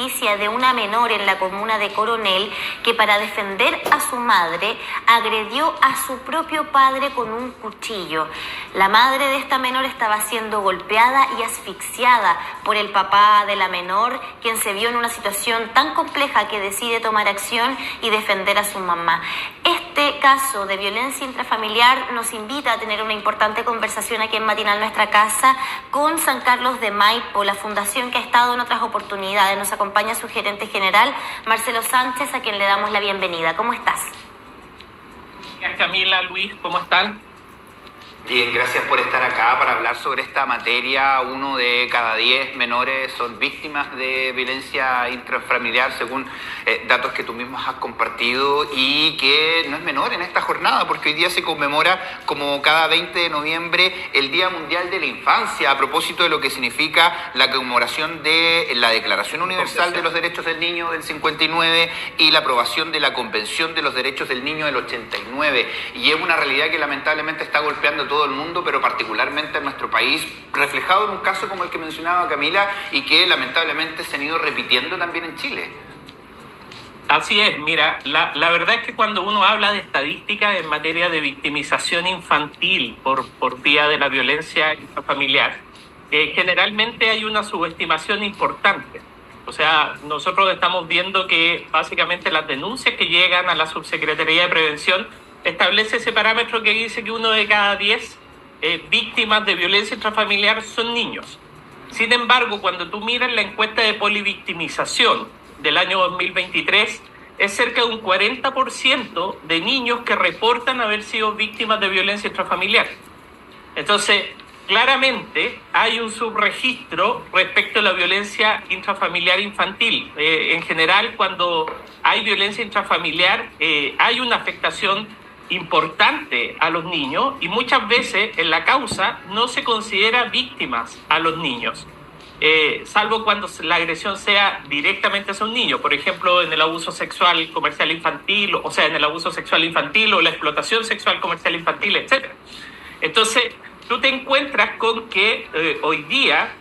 noticia de una menor en la comuna de Coronel que para defender a su madre agredió a su propio padre con un cuchillo. La madre de esta menor estaba siendo golpeada y asfixiada por el papá de la menor, quien se vio en una situación tan compleja que decide tomar acción y defender a su mamá. Este caso de violencia intrafamiliar nos invita a tener una importante conversación aquí en Matinal Nuestra Casa con San Carlos de Maipo, la fundación que ha estado en otras oportunidades. Nos acompaña su gerente general, Marcelo Sánchez, a quien le damos la bienvenida. ¿Cómo estás? Camila, Luis, ¿cómo están? Bien, gracias por estar acá para hablar sobre esta materia. 1 de cada 10 menores son víctimas de violencia intrafamiliar, según datos que tú mismo has compartido, y que no es menor en esta jornada, porque hoy día se conmemora, como cada 20 de noviembre, el Día Mundial de la Infancia, a propósito de lo que significa la conmemoración de la Declaración Universal de los Derechos del Niño del 59 y la aprobación de la Convención de los Derechos del Niño del 89. Y es una realidad que lamentablemente está golpeando a todo el mundo, pero particularmente en nuestro país, reflejado en un caso como el que mencionaba Camila y que lamentablemente se han ido repitiendo también en Chile. Así es, mira, la verdad es que cuando uno habla de estadísticas en materia de victimización infantil por vía de la violencia intrafamiliar, generalmente hay una subestimación importante. O sea, nosotros estamos viendo que básicamente las denuncias que llegan a la Subsecretaría de Prevención establece ese parámetro que dice que 1 de cada 10 víctimas de violencia intrafamiliar son niños. Sin embargo, cuando tú miras la encuesta de polivictimización del año 2023, es cerca de un 40% de niños que reportan haber sido víctimas de violencia intrafamiliar. Entonces, claramente hay un subregistro respecto a la violencia intrafamiliar infantil. En general, cuando hay violencia intrafamiliar, hay una afectación importante a los niños y muchas veces en la causa no se considera víctimas a los niños, salvo cuando la agresión sea directamente hacia un niño, por ejemplo en el abuso sexual comercial infantil, o sea, en el abuso sexual infantil o la explotación sexual comercial infantil, etc. Entonces, tú te encuentras con que hoy día,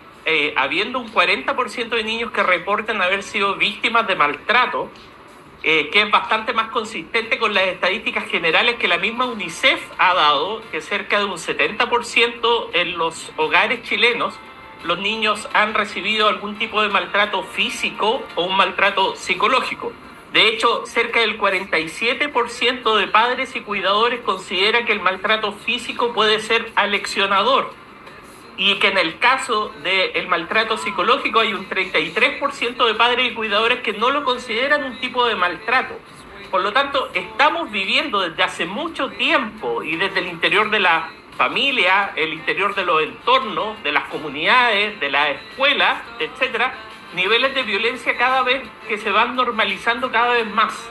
habiendo un 40% de niños que reportan haber sido víctimas de maltrato, que es bastante más consistente con las estadísticas generales que la misma UNICEF ha dado, que cerca de un 70% en los hogares chilenos, los niños han recibido algún tipo de maltrato físico o un maltrato psicológico. De hecho, cerca del 47% de padres y cuidadores considera que el maltrato físico puede ser aleccionador, y que en el caso del maltrato psicológico hay un 33% de padres y cuidadores que no lo consideran un tipo de maltrato. Por lo tanto, estamos viviendo desde hace mucho tiempo y desde el interior de la familia, el interior de los entornos, de las comunidades, de las escuelas, etcétera, niveles de violencia cada vez que se van normalizando cada vez más.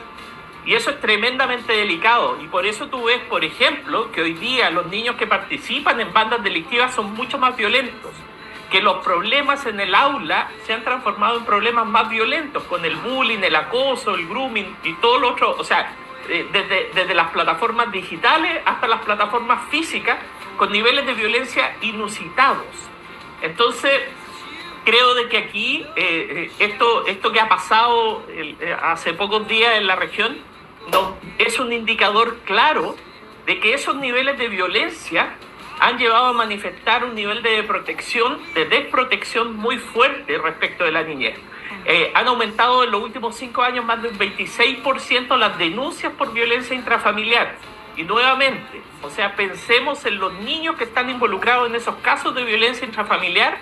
Y eso es tremendamente delicado. Y por eso tú ves, por ejemplo, que hoy día los niños que participan en bandas delictivas son mucho más violentos. Que los problemas en el aula se han transformado en problemas más violentos, con el bullying, el acoso, el grooming y todo lo otro. O sea, desde las plataformas digitales hasta las plataformas físicas, con niveles de violencia inusitados. Entonces, creo de que aquí esto que ha pasado hace pocos días en la región es un indicador claro de que esos niveles de violencia han llevado a manifestar un nivel de desprotección muy fuerte respecto de la niñez. Han aumentado en los últimos 5 años más de un 26% las denuncias por violencia intrafamiliar. Y nuevamente, o sea, pensemos en los niños que están involucrados en esos casos de violencia intrafamiliar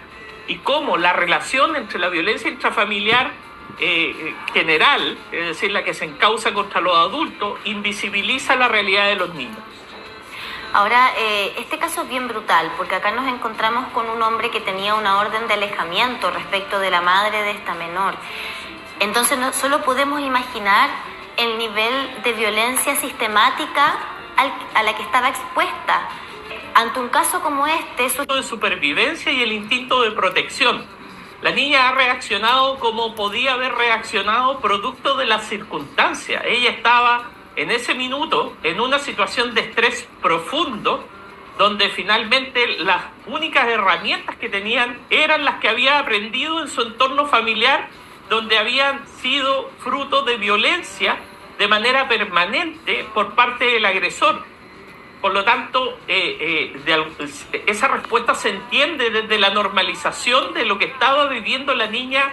y cómo la relación entre la violencia intrafamiliar general, es decir, la que se encausa contra los adultos, invisibiliza la realidad de los niños. Ahora, este caso es bien brutal, porque acá nos encontramos con un hombre que tenía una orden de alejamiento respecto de la madre de esta menor. Entonces, solo podemos imaginar el nivel de violencia sistemática a la que estaba expuesta. Ante un caso como este, de supervivencia y el instinto de protección. La niña ha reaccionado como podía haber reaccionado producto de las circunstancias. Ella estaba en ese minuto en una situación de estrés profundo, donde finalmente las únicas herramientas que tenían eran las que había aprendido en su entorno familiar donde habían sido fruto de violencia de manera permanente por parte del agresor. Por lo tanto, esa respuesta se entiende desde la normalización de lo que estaba viviendo la niña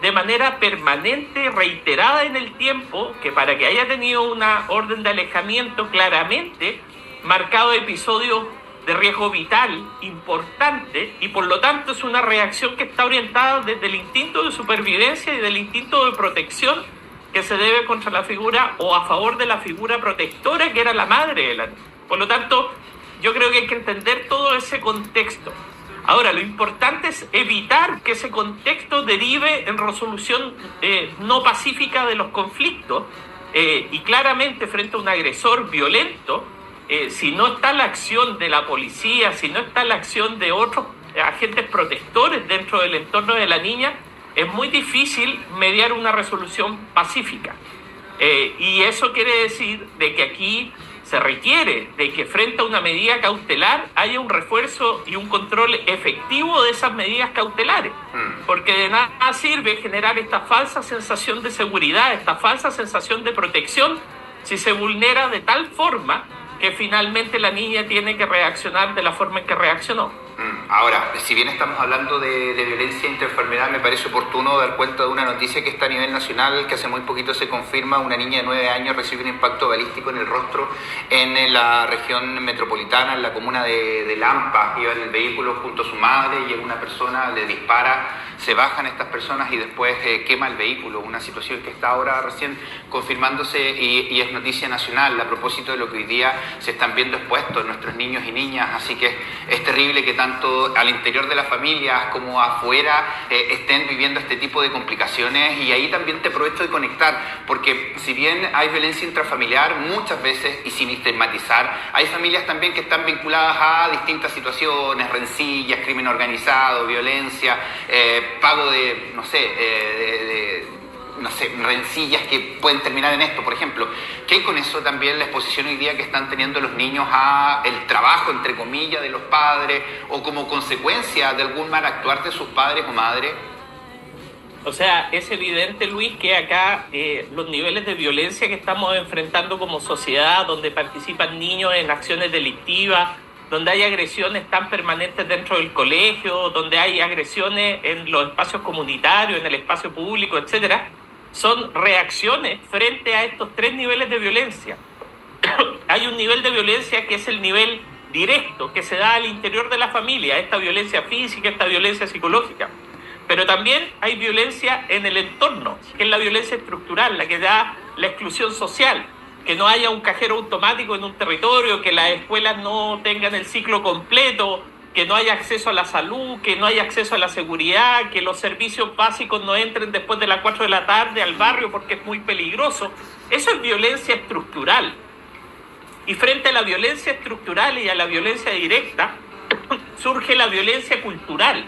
de manera permanente, reiterada en el tiempo, que para que haya tenido una orden de alejamiento claramente marcado episodios de riesgo vital importante, y por lo tanto es una reacción que está orientada desde el instinto de supervivencia y del instinto de protección que se debe contra la figura o a favor de la figura protectora que era la madre de la niña. Por lo tanto, yo creo que hay que entender todo ese contexto. Ahora, lo importante es evitar que ese contexto derive en resolución no pacífica de los conflictos, y claramente frente a un agresor violento, si no está la acción de la policía, si no está la acción de otros agentes protectores dentro del entorno de la niña, es muy difícil mediar una resolución pacífica. Y eso quiere decir de que aquí se requiere de que frente a una medida cautelar haya un refuerzo y un control efectivo de esas medidas cautelares, porque de nada sirve generar esta falsa sensación de seguridad, esta falsa sensación de protección, si se vulnera de tal forma que finalmente la niña tiene que reaccionar de la forma en que reaccionó. Ahora, si bien estamos hablando de violencia intraenfermedad, me parece oportuno dar cuenta de una noticia que está a nivel nacional, que hace muy poquito se confirma: una niña de 9 años recibe un impacto balístico en el rostro en la región metropolitana, en la comuna de Lampa. Iba en el vehículo junto a su madre y una persona le dispara, se bajan estas personas y después quema el vehículo, una situación que está ahora recién confirmándose y es noticia nacional a propósito de lo que hoy día se están viendo expuestos nuestros niños y niñas. Así que es terrible que tanto al interior de las familias como afuera estén viviendo este tipo de complicaciones. Y ahí también te aprovecho de conectar, porque si bien hay violencia intrafamiliar muchas veces, y sin estigmatizar, hay familias también que están vinculadas a distintas situaciones, rencillas, crimen organizado, violencia, pago de, rencillas que pueden terminar en esto, por ejemplo. ¿Qué hay con eso también, la exposición hoy día que están teniendo los niños a el trabajo, entre comillas, de los padres, o como consecuencia de algún mal actuar de sus padres o madres? O sea, es evidente, Luis, que acá los niveles de violencia que estamos enfrentando como sociedad, donde participan niños en acciones delictivas, donde hay agresiones tan permanentes dentro del colegio, donde hay agresiones en los espacios comunitarios, en el espacio público, etcétera, son reacciones frente a estos 3 niveles de violencia. Hay un nivel de violencia que es el nivel directo, que se da al interior de la familia, esta violencia física, esta violencia psicológica. Pero también hay violencia en el entorno, que es la violencia estructural, la que da la exclusión social, que no haya un cajero automático en un territorio, que las escuelas no tengan el ciclo completo, que no haya acceso a la salud, que no haya acceso a la seguridad, que los servicios básicos no entren después de las 4 de la tarde al barrio porque es muy peligroso. Eso es violencia estructural. Y frente a la violencia estructural y a la violencia directa, surge la violencia cultural.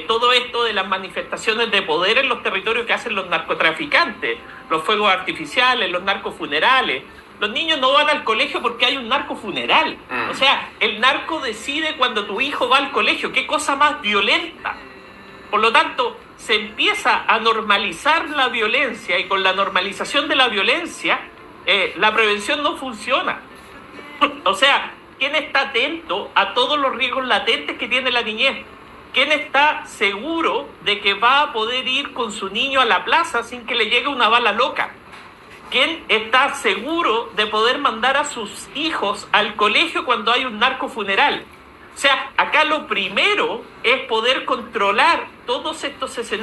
Todo esto de las manifestaciones de poder en los territorios que hacen los narcotraficantes, los fuegos artificiales, los narcofunerales. Los niños no van al colegio porque hay un narcofuneral. O sea, el narco decide cuando tu hijo va al colegio. ¿Qué cosa más violenta? Por lo tanto, se empieza a normalizar la violencia, y con la normalización de la violencia, la prevención no funciona. O sea, ¿quién está atento a todos los riesgos latentes que tiene la niñez? ¿Quién está seguro de que va a poder ir con su niño a la plaza sin que le llegue una bala loca? ¿Quién está seguro de poder mandar a sus hijos al colegio cuando hay un narcofuneral? O sea, acá lo primero es poder controlar todos estos escenarios